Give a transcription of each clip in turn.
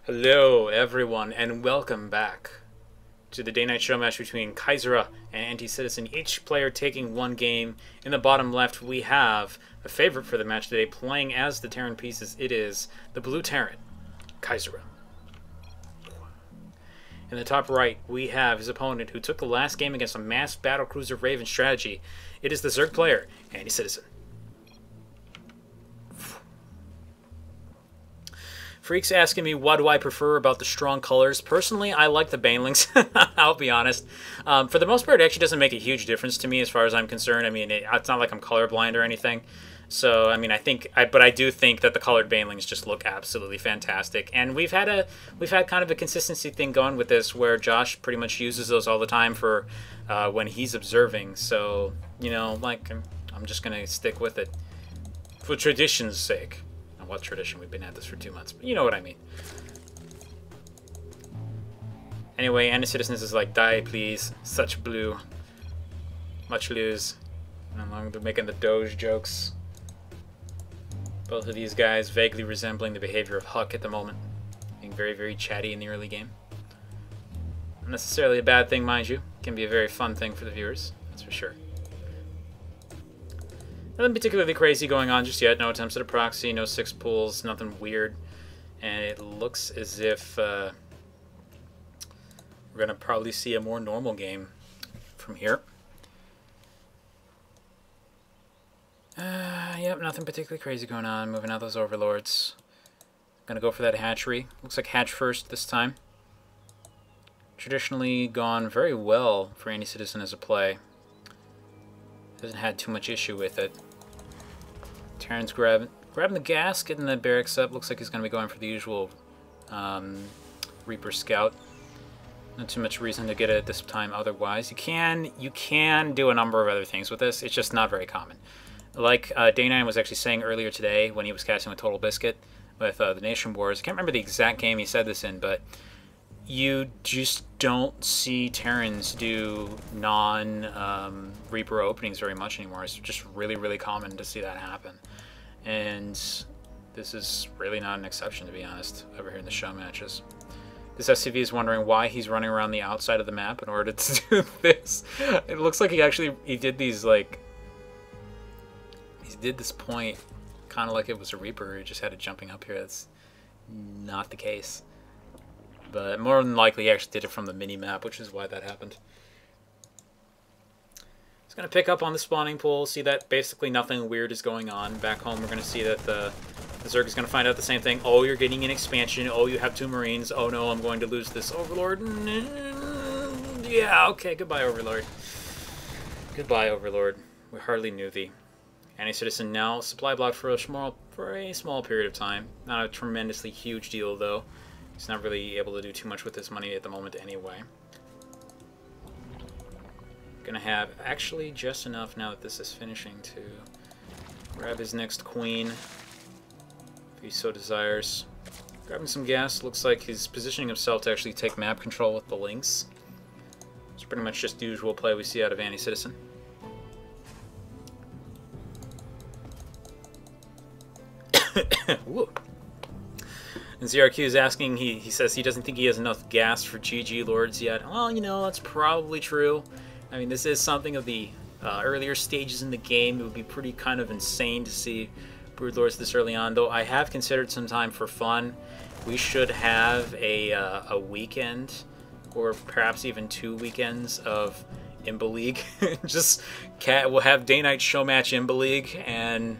Hello everyone and welcome back to the day-night show match between Caesura and Anticitizen, each player taking one game. In the bottom left we have a favorite for the match today, playing as the Terran pieces. It is the blue Terran, Caesura. In the top right we have his opponent who took the last game against a mass battlecruiser Raven strategy. It is the Zerg player, Anticitizen. Freaks asking me what do I prefer about the strong colors. Personally, I like the banelings. I'll be honest. For the most part, it actually doesn't make a huge difference to me as far as I'm concerned. I mean, it's not like I'm colorblind or anything. So, I mean, but I do think that the colored banelings just look absolutely fantastic. And we've had kind of a consistency thing going with this, where Josh pretty much uses those all the time for when he's observing. So, you know, like I'm just gonna stick with it for tradition's sake. What tradition? We've been at this for 2 months, but you know what I mean. Anyway, Anticitizen is like, die please, such blue, much lose. And they're making the Doge jokes. Both of these guys vaguely resembling the behavior of Huck at the moment, being very, very chatty in the early game. Not necessarily a bad thing, mind you. It can be a very fun thing for the viewers, that's for sure. Nothing particularly crazy going on just yet. No attempts at a proxy, no 6 pulls, nothing weird. And it looks as if we're going to probably see a more normal game from here. Yep, nothing particularly crazy going on. Moving out those overlords. Going to go for that hatchery. Looks like hatch first this time. Traditionally gone very well for Anticitizen as a play. Hasn't had too much issue with it. Terran's grabbing the gas, getting the barracks up. Looks like he's going to be going for the usual Reaper Scout. Not too much reason to get it at this time otherwise. You can do a number of other things with this. It's just not very common. Like Day9 was actually saying earlier today when he was casting with Total Biscuit with the Nation Wars. I can't remember the exact game he said this in, but you just don't see Terrans do non-Reaper openings very much anymore. It's just really, really common to see that happen. And this is really not an exception, to be honest, over here in the show matches. This SCV is wondering why he's running around the outside of the map in order to do this. It looks like he did these, like, he did this point kind of like it was a Reaper. He just had it jumping up here. That's not the case. But more than likely he actually did it from the mini-map, which is why that happened. He's going to pick up on the spawning pool, see that basically nothing weird is going on. Back home we're going to see that the Zerg is going to find out the same thing. Oh, you're getting an expansion. Oh, you have 2 Marines. Oh no, I'm going to lose this Overlord. Yeah, okay, goodbye Overlord. Goodbye Overlord. We hardly knew thee. Anticitizen now supply block for a small period of time. Not a tremendously huge deal though. He's not really able to do too much with his money at the moment anyway. Gonna have actually just enough now that this is finishing to grab his next queen, if he so desires. Grabbing some gas, looks like he's positioning himself to actually take map control with the Lynx. It's pretty much just the usual play we see out of Anticitizen. Whoa. And ZRQ is asking, he says he doesn't think he has enough gas for GG Lords yet. Well, you know, that's probably true. I mean, this is something of the earlier stages in the game. It would be pretty kind of insane to see Brood Lords this early on, though I have considered some time for fun. We should have a weekend, or perhaps even 2 weekends of Imba League. We'll have day-night show match Imba League, and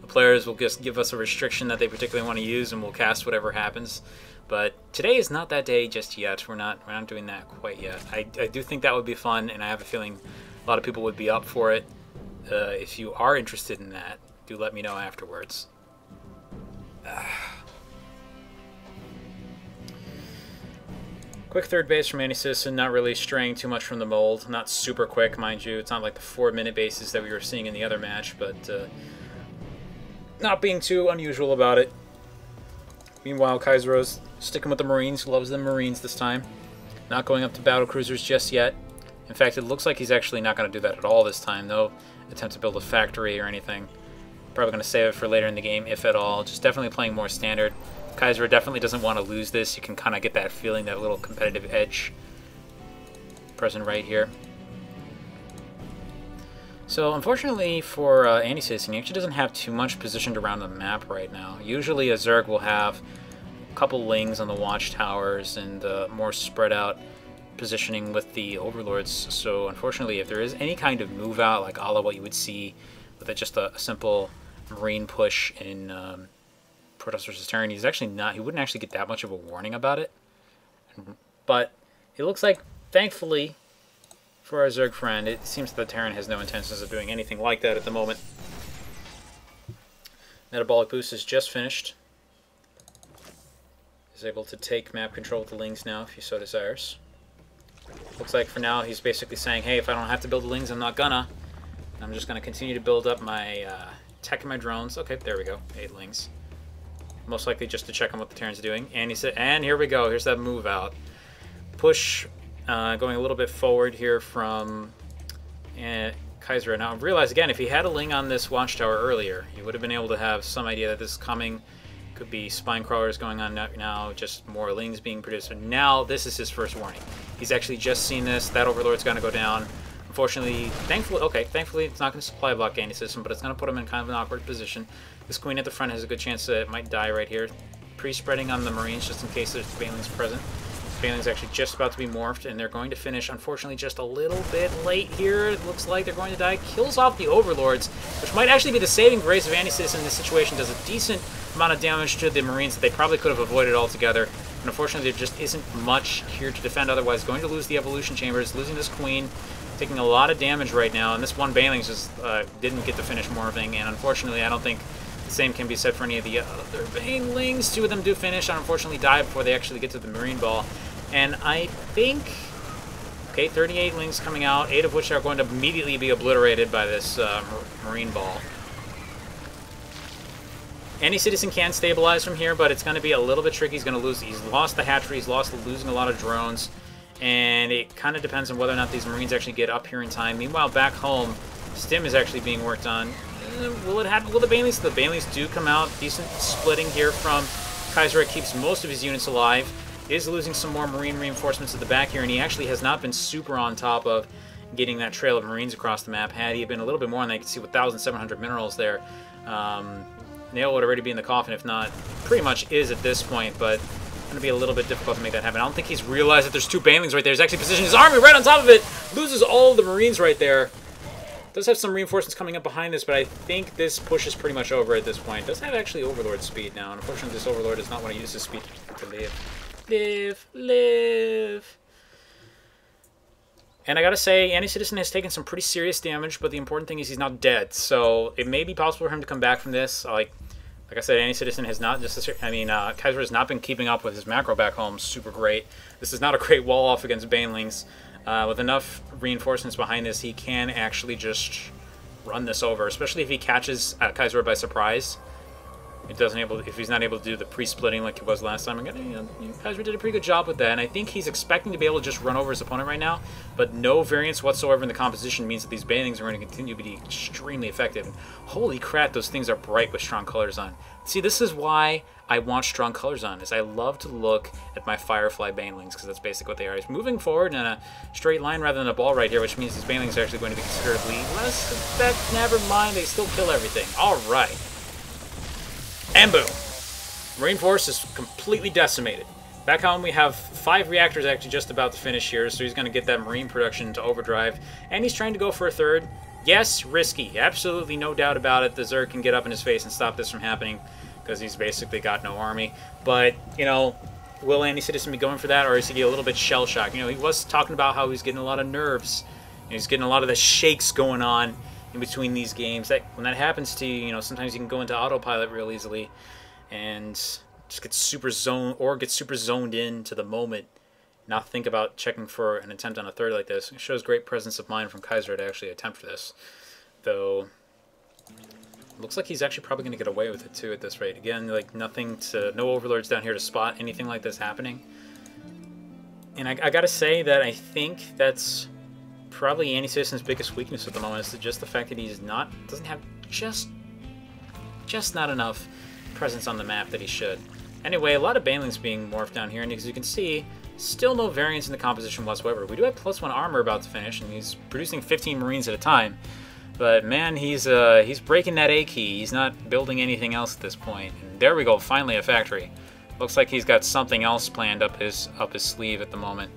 players will just give us a restriction that they particularly want to use, and we'll cast whatever happens. But today is not that day just yet. We're not doing that quite yet. I do think that would be fun, and I have a feeling a lot of people would be up for it. If you are interested in that, do let me know afterwards. Quick third base from Anticitizen, not really straying too much from the mold. Not super quick, mind you. It's not like the 4-minute bases that we were seeing in the other match, but not being too unusual about it. Meanwhile, Caesura's sticking with the Marines. Loves the Marines this time. Not going up to battle cruisers just yet. In fact, it looks like he's actually not going to do that at all this time. No attempt to build a factory or anything. Probably going to save it for later in the game, if at all. Just definitely playing more standard. Caesura definitely doesn't want to lose this. You can kind of get that feeling, that little competitive edge present right here. So unfortunately for Anticitizen, he actually doesn't have too much positioned around the map right now. Usually a Zerg will have a couple lings on the watchtowers and more spread out positioning with the overlords. So unfortunately, if there is any kind of move out, like a la what you would see with just a simple marine push in Protoss vs. Terran, he's actually not. He wouldn't actually get that much of a warning about it. But it looks like, thankfully, for our Zerg friend, it seems that the Terran has no intentions of doing anything like that at the moment. Metabolic boost is just finished. He's able to take map control with the Lings now, if he so desires. Looks like for now he's basically saying, hey, if I don't have to build the Lings, I'm not gonna. I'm just gonna continue to build up my tech and my drones. Okay, there we go, 8 Lings. Most likely just to check on what the Terran's doing. And he said, and here we go, here's that move out. Push. Going a little bit forward here from Caesura. Now, realize again, if he had a Ling on this watchtower earlier, he would have been able to have some idea that this is coming. Could be spine crawlers going on now, just more Lings being produced. But now, this is his first warning. He's actually just seen this. That Overlord's going to go down. Unfortunately, thankfully, it's not going to supply block Anticitizen, but it's going to put him in kind of an awkward position. This Queen at the front has a good chance that it might die right here. Pre-spreading on the Marines just in case there's Banelings present. Baneling's actually just about to be morphed, and they're going to finish, unfortunately, just a little bit late here. It looks like they're going to die. Kills off the Overlords, which might actually be the saving grace of Anticitizen in this situation. Does a decent amount of damage to the Marines that they probably could have avoided altogether. And unfortunately, there just isn't much here to defend otherwise. Going to lose the Evolution Chambers, losing this Queen, taking a lot of damage right now. And this one Baneling just didn't get to finish morphing, and unfortunately, I don't think the same can be said for any of the other Banelings. 2 of them do finish, and unfortunately die before they actually get to the Marine Ball. And I think, okay, 38 Lings coming out, 8 of which are going to immediately be obliterated by this Marine Ball. Anticitizen can stabilize from here, but it's going to be a little bit tricky. He's going to lose. He's lost the hatchery. He's losing a lot of drones. And it kind of depends on whether or not these Marines actually get up here in time. Meanwhile, back home, Stim is actually being worked on. Will it happen? Will the Banelings? The Banelings do come out. Decent splitting here from Caesura. Keeps most of his units alive. Is losing some more Marine reinforcements at the back here, and he actually has not been super on top of getting that trail of Marines across the map. Had he been a little bit more, and I can see 1,700 minerals there, Nail would already be in the coffin, if not, pretty much is at this point, but it's going to be a little bit difficult to make that happen. I don't think he's realized that there's 2 Banelings right there. He's actually positioning his army right on top of it, loses all of the Marines right there. Does have some reinforcements coming up behind this, but I think this push is pretty much over at this point. Does have actually Overlord speed now, and unfortunately this Overlord does not want to use his speed to live. Live. And I gotta say, Anticitizen has taken some pretty serious damage, but the important thing is he's not dead. So it may be possible for him to come back from this. Like I said, Anticitizen has not Caesura has not been keeping up with his macro back home super great. This is not a great wall off against Banelings. With enough reinforcements behind this, he can actually just run this over, especially if he catches Caesura by surprise. If he's not able to do the pre-splitting like he was last time, Caesura did a pretty good job with that, and I think he's expecting to be able to just run over his opponent right now, but no variance whatsoever in the composition means that these Banelings are going to continue to be extremely effective. And holy crap, those things are bright with strong colors on. See, this is why I want strong colors on, is I love to look at my Firefly Banelings, because that's basically what they are. He's moving forward in a straight line rather than a ball right here, which means these Banelings are actually going to be considerably less effective. Never mind, they still kill everything. Alright. And boom. Marine Force is completely decimated. Back home, we have 5 reactors actually just about to finish here, so he's going to get that Marine production to overdrive. And he's trying to go for a 3rd. Yes, risky. Absolutely no doubt about it. The Zerg can get up in his face and stop this from happening, because he's basically got no army. But, you know, will Anticitizen be going for that, or is he a little bit shell-shocked? You know, he was talking about how he's getting a lot of nerves. He's getting a lot of the shakes going on in between these games. When that happens to you, sometimes you can go into autopilot real easily and just get super zoned in to the moment, not think about checking for an attempt on a 3rd like this. It shows great presence of mind from Caesura to actually attempt for this, though it looks like he's actually probably going to get away with it too at this rate. Again, like no Overlords down here to spot anything like this happening. And I gotta say that I think that's probably Anticitizen's biggest weakness at the moment, is just the fact that he's doesn't have just not enough presence on the map that he should. Anyway, a lot of Banelings being morphed down here, and as you can see, still no variance in the composition whatsoever. We do have +1 armor about to finish, and he's producing 15 Marines at a time. But man, he's breaking that A key. He's not building anything else at this point. And there we go, finally a factory. Looks like he's got something else planned up his sleeve at the moment.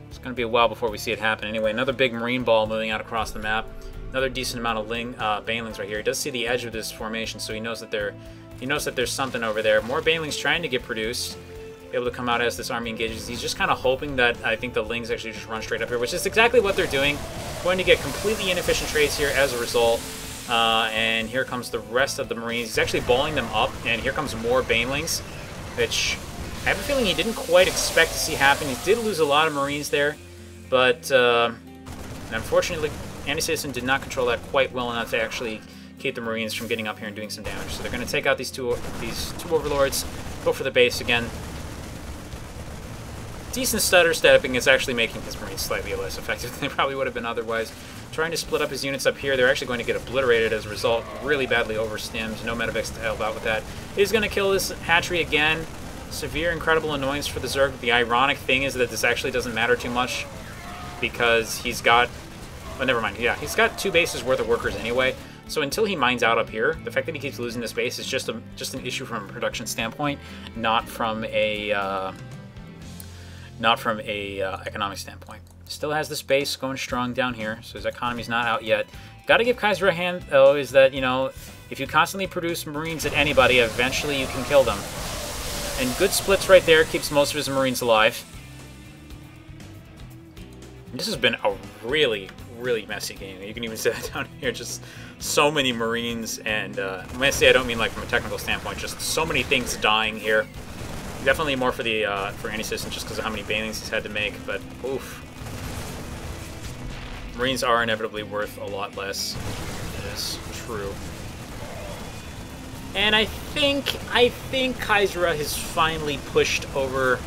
It's going to be a while before we see it happen. Anyway, another big Marine ball moving out across the map. Another decent amount of Banelings right here. He does see the edge of this formation, so he knows that there's something over there. More Banelings trying to get produced, able to come out as this army engages. He's just kind of hoping that I think the Lings actually just run straight up here, which is exactly what they're doing. Going to get completely inefficient trades here as a result. And here comes the rest of the Marines. He's actually balling them up, and here comes more Banelings, which I have a feeling he didn't quite expect to see happen. He did lose a lot of Marines there, but unfortunately, Anticitizen did not control that quite well enough to actually keep the Marines from getting up here and doing some damage. So they're going to take out these two Overlords, go for the base again. Decent stutter stepping is actually making his Marines slightly less effective than they probably would have been otherwise. Trying to split up his units up here, they're actually going to get obliterated as a result. Really badly overstimmed, no medevacs to help out with that. He's going to kill this hatchery again. Severe, incredible annoyance for the Zerg. The ironic thing is that this actually doesn't matter too much because he's got... Oh, never mind. Yeah, he's got 2 bases worth of workers anyway. So until he mines out up here, the fact that he keeps losing this base is just an issue from a production standpoint, not from a economic standpoint. Still has this base going strong down here, so his economy's not out yet. Got to give Caesura a hand, though, is that, you know, if you constantly produce Marines at anybody, eventually you can kill them. And good splits right there, keeps most of his Marines alive. This has been a really, really messy game. You can even see that down here, just so many Marines, and when I say I don't mean like from a technical standpoint, just so many things dying here. Definitely more for the for Anticitizen just because of how many Banelings he's had to make, but oof. Marines are inevitably worth a lot less. That is true. And I think Caesura has finally pushed over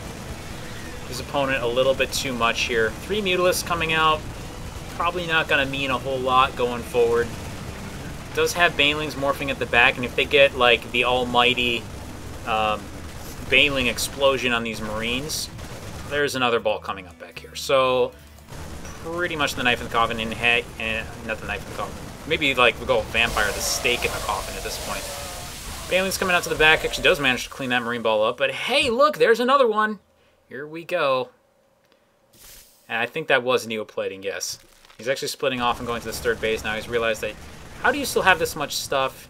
his opponent a little bit too much here. 3 Mutalisks coming out, probably not going to mean a whole lot going forward. Does have Banelings morphing at the back, and if they get like the almighty Baneling explosion on these Marines, there's another ball coming up back here. So pretty much the knife in the coffin in head, and not the knife in the coffin. Maybe like we'll go vampire, the stake in the coffin at this point. Baneling's coming out to the back, actually does manage to clean that Marine ball up, but hey, look, there's another one. Here we go. And I think that was neoplating, yes. He's actually splitting off and going to this 3rd base now. He's realized that, how do you still have this much stuff?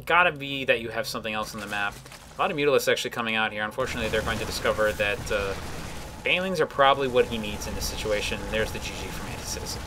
Gotta be that you have something else on the map. A lot of Mutalisks actually coming out here. Unfortunately, they're going to discover that Banelings are probably what he needs in this situation. There's the GG from Anticitizen.